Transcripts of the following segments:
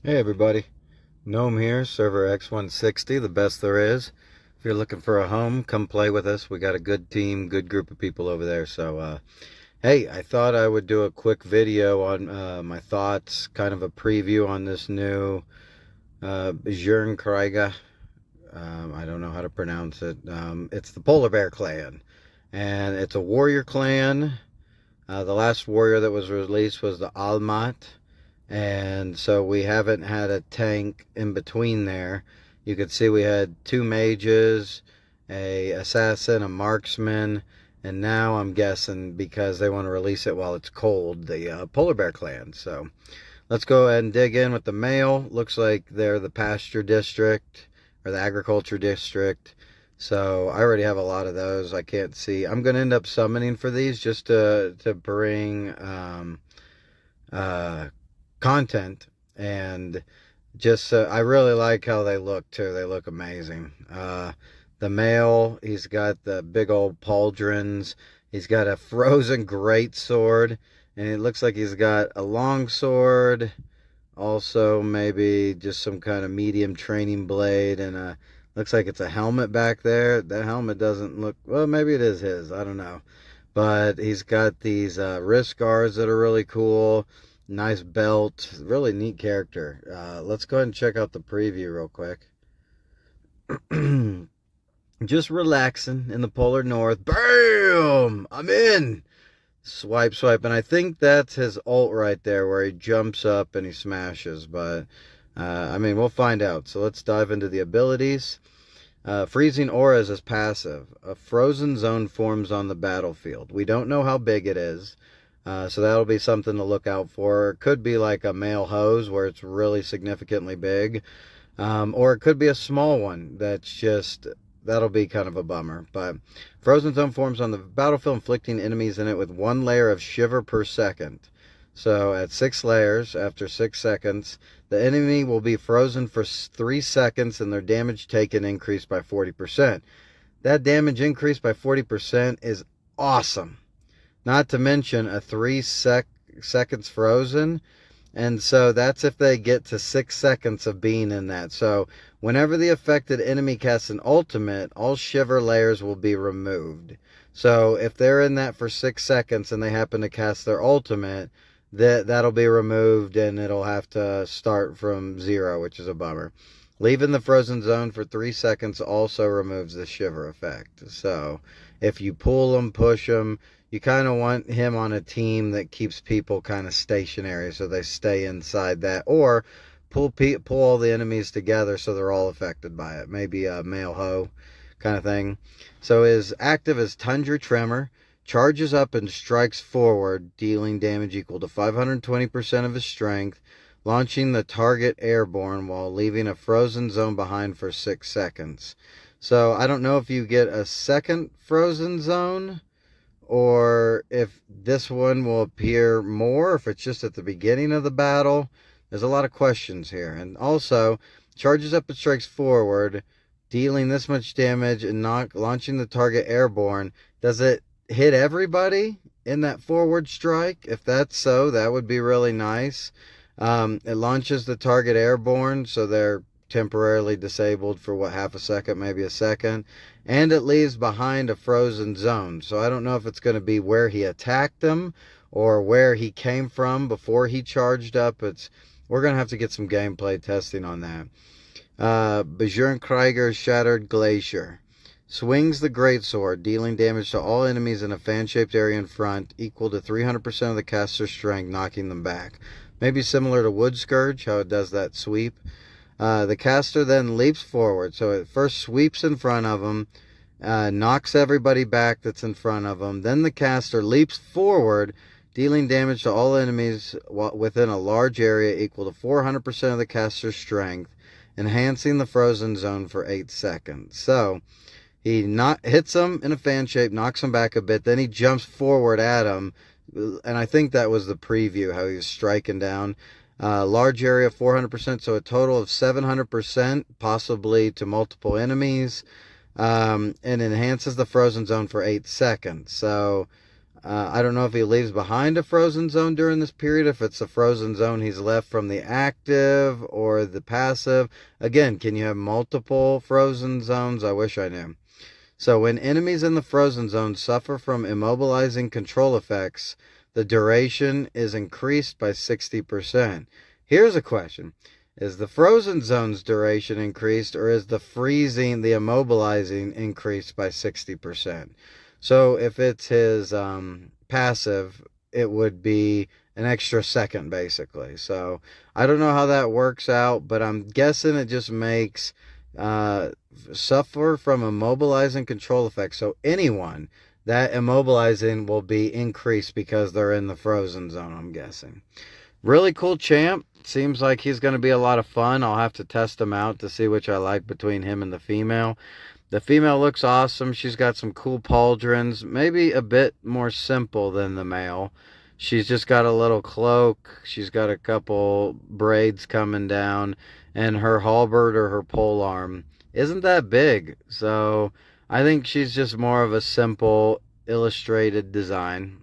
Hey everybody, Gnome here, server X160, the best there is. If you're looking for a home, come play with us. We got a good team, good group of people over there. So, hey, I thought I would do a quick video on my thoughts, kind of a preview on this new Björnkriger. I don't know how to pronounce it. It's the Polar Bear Clan, and it's a warrior clan. The last warrior that was released was the Almat. And so we haven't had a tank in between there. You could see we had two mages, a assassin, a marksman, and now I'm guessing because they want to release it while it's cold, the polar bear clan. So let's go ahead and dig in with the male. Looks like they're the pasture district or the agriculture district. So I already have a lot of those. I can't see. I'm going to end up summoning for these just to bring uh, content, and just I really like how they look too. They look amazing. The male, he's got the big old pauldrons. He's got a frozen great sword, and it looks like he's got a long sword. Also, maybe just some kind of medium training blade, and looks like it's a helmet back there. That helmet doesn't look well. Maybe it is his. I don't know, but he's got these wrist guards that are really cool. Nice belt. Really neat character. Let's go ahead and check out the preview real quick. Just relaxing in the polar north. Bam! I'm in! Swipe, swipe. And I think that's his ult right there where he jumps up and he smashes. But, I mean, we'll find out. So let's dive into the abilities. Freezing auras is passive. A frozen zone forms on the battlefield. We don't know how big it is. So that'll be something to look out for. It could be like a male hose where it's really significantly big. Or it could be a small one that's just, that'll be kind of a bummer. But frozen zone forms on the battlefield, inflicting enemies in it with 1 layer of shiver per second. So at 6 layers, after 6 seconds, the enemy will be frozen for 3 seconds and their damage taken increased by 40%. That damage increase by 40% is awesome. Not to mention a 3 seconds frozen. And so that's if they get to 6 seconds of being in that. So whenever the affected enemy casts an ultimate, all shiver layers will be removed. So if they're in that for 6 seconds and they happen to cast their ultimate, that'll be removed and it'll have to start from 0, which is a bummer. Leaving the frozen zone for 3 seconds also removes the shiver effect. So if you pull them, push them, you kind of want him on a team that keeps people kind of stationary so they stay inside that, or pull all the enemies together so they're all affected by it. Maybe a male hoe kind of thing. So his active is Tundra Tremor, charges up and strikes forward, dealing damage equal to 520% of his strength, launching the target airborne while leaving a frozen zone behind for 6 seconds. So I don't know if you get a second frozen zone or if this one will appear more, if it's just at the beginning of the battle. There's a lot of questions here. And also, charges up and strikes forward, dealing this much damage and not launching the target airborne. Does it hit everybody in that forward strike? If that's so, that would be really nice. It launches the target airborne, so they're temporarily disabled for what, half a second, maybe a second, and it leaves behind a frozen zone. So I don't know if it's going to be where he attacked them or where he came from before he charged up. We're going to have to get some gameplay testing on that. Björnkriger Shattered Glacier swings the greatsword, dealing damage to all enemies in a fan-shaped area in front, equal to 300% of the caster's strength, knocking them back. Maybe similar to Wood Scourge, how it does that sweep. The caster then leaps forward. So it first sweeps in front of him, knocks everybody back that's in front of him. Then the caster leaps forward, dealing damage to all enemies within a large area equal to 400% of the caster's strength, enhancing the frozen zone for 8 seconds. So he hits him in a fan shape, knocks him back a bit, then he jumps forward at him. And I think that was the preview, how he was striking down. Large area, 400%, so a total of 700%, possibly to multiple enemies, and enhances the frozen zone for 8 seconds. So I don't know if he leaves behind a frozen zone during this period, if it's a frozen zone he's left from the active or the passive. Again, can you have multiple frozen zones? I wish I knew. So when enemies in the frozen zone suffer from immobilizing control effects, the duration is increased by 60%. Here's a question. Is the frozen zone's duration increased, or is the freezing, the immobilizing, increased by 60%? So if it's his passive, it would be an extra second, basically. So I don't know how that works out, but I'm guessing it just makes suffer from immobilizing control effects. So anyone that immobilizing will be increased because they're in the frozen zone, I'm guessing. Really cool champ. Seems like he's going to be a lot of fun. I'll have to test him out to see which I like between him and the female. The female looks awesome. She's got some cool pauldrons, maybe a bit more simple than the male. She's just got a little cloak. She's got a couple braids coming down, and her halberd or her polearm isn't that big. So I think she's just more of a simple illustrated design.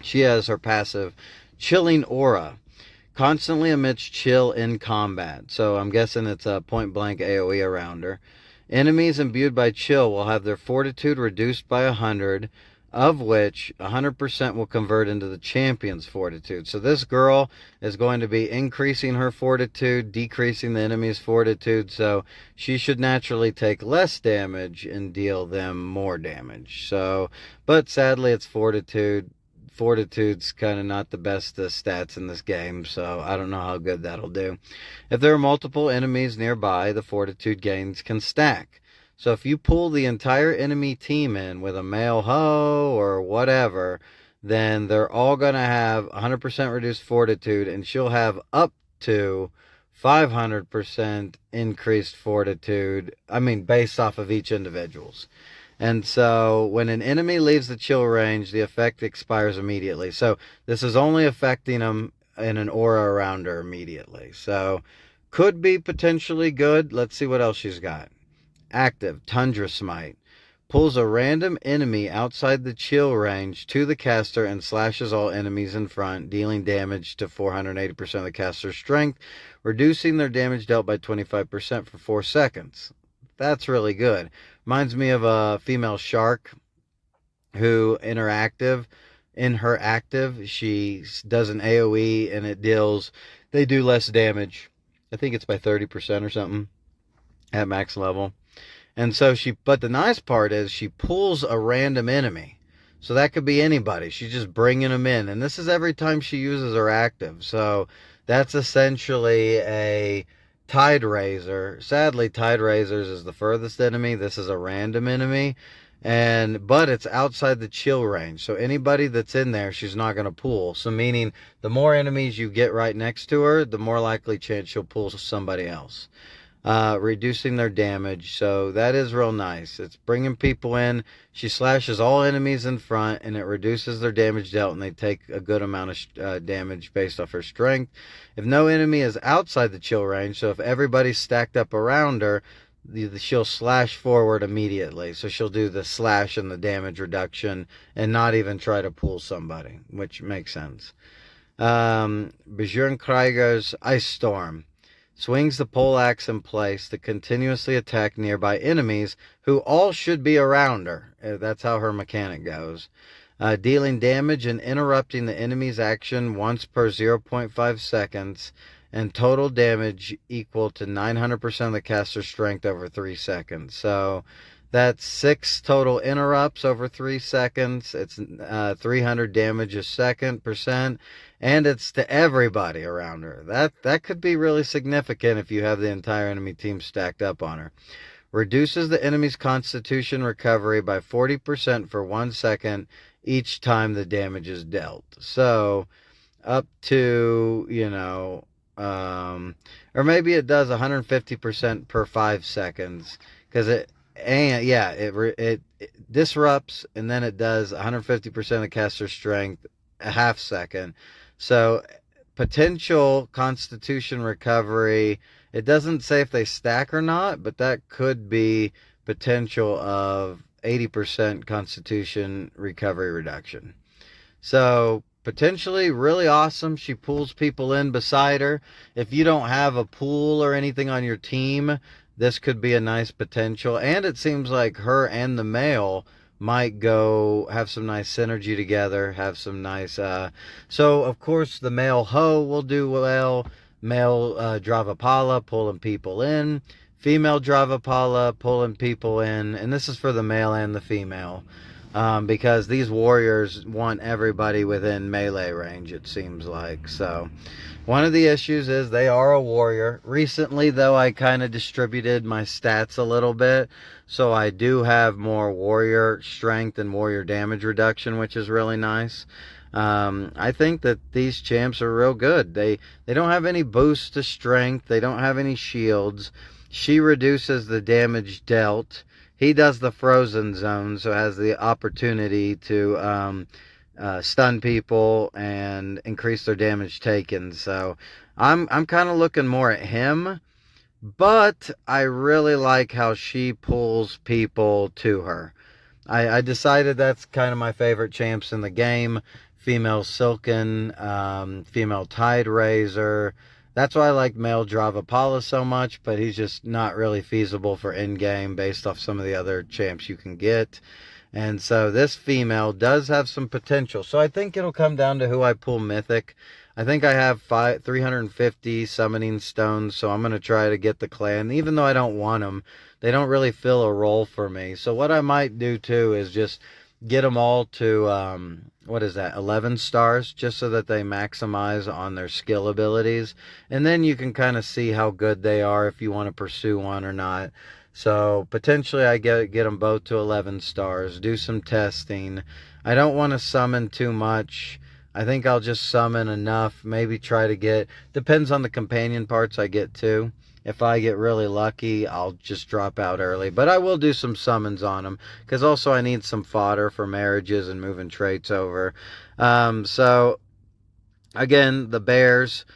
She has her passive chilling aura. Constantly emits chill in combat. So I'm guessing it's a point blank AoE around her. Enemies imbued by chill will have their fortitude reduced by 100, of which 100% will convert into the champion's fortitude. So this girl is going to be increasing her fortitude, decreasing the enemy's fortitude. So she should naturally take less damage and deal them more damage. So, but sadly it's fortitude. Fortitude's kind of not the best stats in this game, so I don't know how good that'll do. If there are multiple enemies nearby, the fortitude gains can stack. So if you pull the entire enemy team in with a male hoe or whatever, then they're all going to have 100% reduced fortitude, and she'll have up to 500% increased fortitude. I mean, based off of each individual's. And so when an enemy leaves the chill range, the effect expires immediately. So this is only affecting them in an aura around her immediately. So could be potentially good. Let's see what else she's got. Active, Tundra Smite. Pulls a random enemy outside the chill range to the caster and slashes all enemies in front, dealing damage to 480% of the caster's strength, reducing their damage dealt by 25% for 4 seconds. That's really good. Reminds me of a female shark who in her active, she does an AoE and they do less damage. I think it's by 30% or something at max level. And so but the nice part is she pulls a random enemy. So that could be anybody. She's just bringing them in. And this is every time she uses her active. So that's essentially a Tide Razor. Sadly, Tide Razors is the furthest enemy. This is a random enemy. But it's outside the chill range. So anybody that's in there, she's not going to pull. So meaning the more enemies you get right next to her, the more likely chance she'll pull somebody else. Reducing their damage. So that is real nice. It's bringing people in. She slashes all enemies in front, and it reduces their damage dealt, and they take a good amount of damage based off her strength. If no enemy is outside the chill range, so if everybody's stacked up around her, she'll slash forward immediately. So she'll do the slash and the damage reduction and not even try to pull somebody, which makes sense. Björnkriger's Ice Storm. Swings the poleaxe in place to continuously attack nearby enemies who all should be around her. That's how her mechanic goes. Dealing damage and interrupting the enemy's action once per 0.5 seconds, and total damage equal to 900% of the caster's strength over 3 seconds. So that's 6 total interrupts over 3 seconds. It's 300 damage a second percent. And it's to everybody around her. That could be really significant if you have the entire enemy team stacked up on her. Reduces the enemy's constitution recovery by 40% for 1 second each time the damage is dealt. So up to, or maybe it does 150% per 5 seconds. Because it disrupts, and then it does 150% of caster strength a half second. So potential constitution recovery, it doesn't say if they stack or not, but that could be potential of 80% constitution recovery reduction. So potentially really awesome. She pulls people in beside her. If you don't have a pool or anything on your team, this could be a nice potential. And it seems like her and the male might go have some nice synergy together, have some nice so of course the male Ho will do well. Male Dravapala pulling people in, female Dravapala pulling people in, and this is for the male and the female. Because these warriors want everybody within melee range, it seems like. So one of the issues is they are a warrior. Recently, though, I kind of distributed my stats a little bit. So I do have more warrior strength and warrior damage reduction, which is really nice. I think that these champs are real good. They don't have any boost to strength. They don't have any shields. She reduces the damage dealt. He does the frozen zone, so has the opportunity to stun people and increase their damage taken. So I'm kind of looking more at him, but I really like how she pulls people to her. I decided that's kind of my favorite champs in the game. Female Silken, female Tide Razor. That's why I like male Dravapala so much, but he's just not really feasible for in-game based off some of the other champs you can get. And so this female does have some potential. So I think it'll come down to who I pull Mythic. I think I have 350 summoning stones, so I'm going to try to get the clan. Even though I don't want them, they don't really fill a role for me. So what I might do too is just get them all to, 11 stars, just so that they maximize on their skill abilities. And then you can kind of see how good they are if you want to pursue one or not. So potentially I get them both to 11 stars, do some testing. I don't want to summon too much. I think I'll just summon enough, maybe try to get, depends on the companion parts I get too. If I get really lucky, I'll just drop out early. But I will do some summons on them, because also I need some fodder for marriages and moving traits over. So, again, the Bears,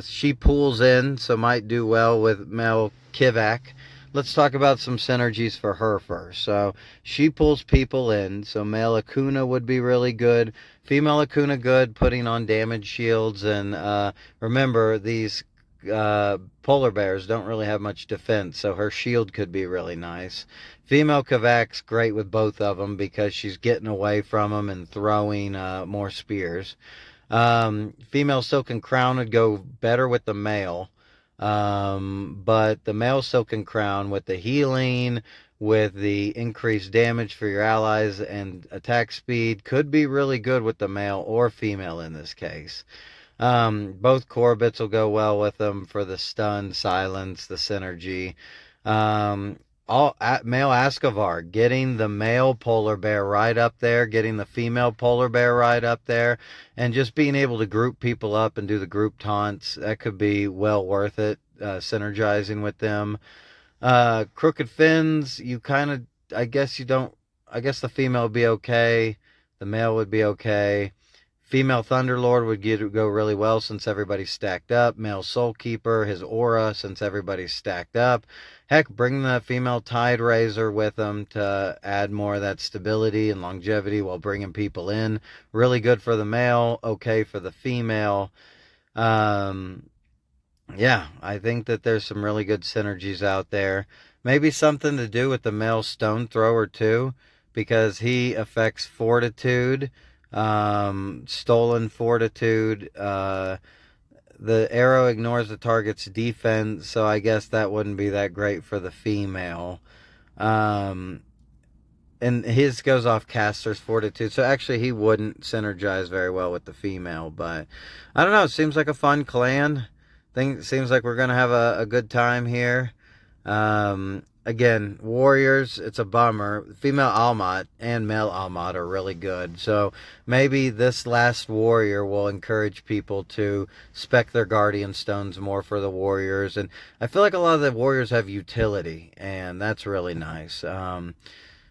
she pulls in, so might do well with Mel Kivak. Let's talk about some synergies for her first. So she pulls people in. So male Acuna would be really good. Female Acuna good, putting on damage shields. And remember, these polar bears don't really have much defense, so her shield could be really nice. Female Kavak's great with both of them because she's getting away from them and throwing more spears. Female Silken Crown would go better with the male. But the male Silken Crown with the healing, with the increased damage for your allies and attack speed could be really good with the male or female in this case. Both core bits will go well with them for the stun, silence, the synergy. Male Ascavar, getting the male polar bear right up there, getting the female polar bear right up there, and just being able to group people up and do the group taunts, that could be well worth it, synergizing with them. Crooked Fins, you kind of, I guess the female would be okay, the male would be okay. Female Thunderlord would go really well since everybody's stacked up. Male Soulkeeper, his aura, since everybody's stacked up. Heck, bring the female Tide Razor with them to add more of that stability and longevity while bringing people in. Really good for the male, okay for the female. Yeah, I think that there's some really good synergies out there. Maybe something to do with the male Stone Thrower too, because he affects Fortitude. Stolen Fortitude. The arrow ignores the target's defense, so I guess that wouldn't be that great for the female. And his goes off Caster's Fortitude, so actually he wouldn't synergize very well with the female, but I don't know, it seems like a fun clan. Seems like we're going to have a good time here. Again, warriors, it's a bummer. Female Almat and male Almat are really good. So maybe this last warrior will encourage people to spec their guardian stones more for the warriors. And I feel like a lot of the warriors have utility, and that's really nice.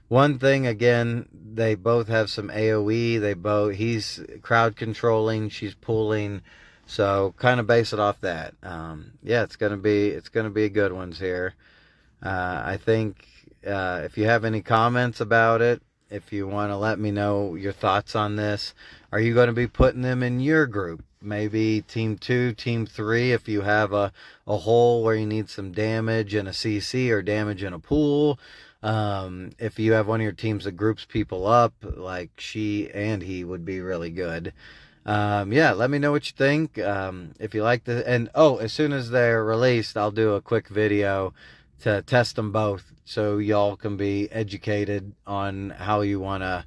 One thing, again, they both have some AoE. He's crowd controlling, she's pulling. So kind of base it off that. Yeah, it's gonna be a good ones here. I think if you have any comments about it, if you want to let me know your thoughts on this. Are you going to be putting them in your group? Maybe team 2, team 3, if you have a hole where you need some damage in a CC or damage in a pool. If you have one of your teams that groups people up, like she and he would be really good. Yeah, let me know what you think. If you like the, and oh, as soon as they're released, I'll do a quick video to test them both so y'all can be educated on how you want to,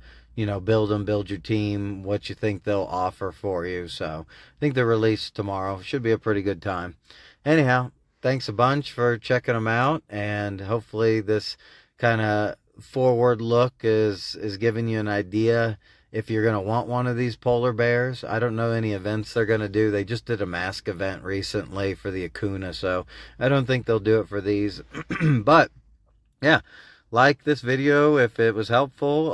build them, build your team, what you think they'll offer for you. So I think they're released tomorrow. Should be a pretty good time. Anyhow, thanks a bunch for checking them out, and hopefully this kind of forward look is giving you an idea if you're going to want one of these polar bears. I don't know any events they're going to do. They just did a mask event recently for the Akuna, so I don't think they'll do it for these. But yeah, like this video if it was helpful.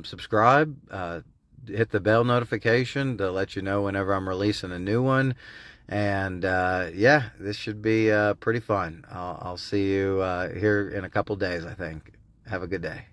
Subscribe, hit the bell notification to let you know whenever I'm releasing a new one. And yeah, this should be pretty fun. I'll see you here in a couple days, I think. Have a good day.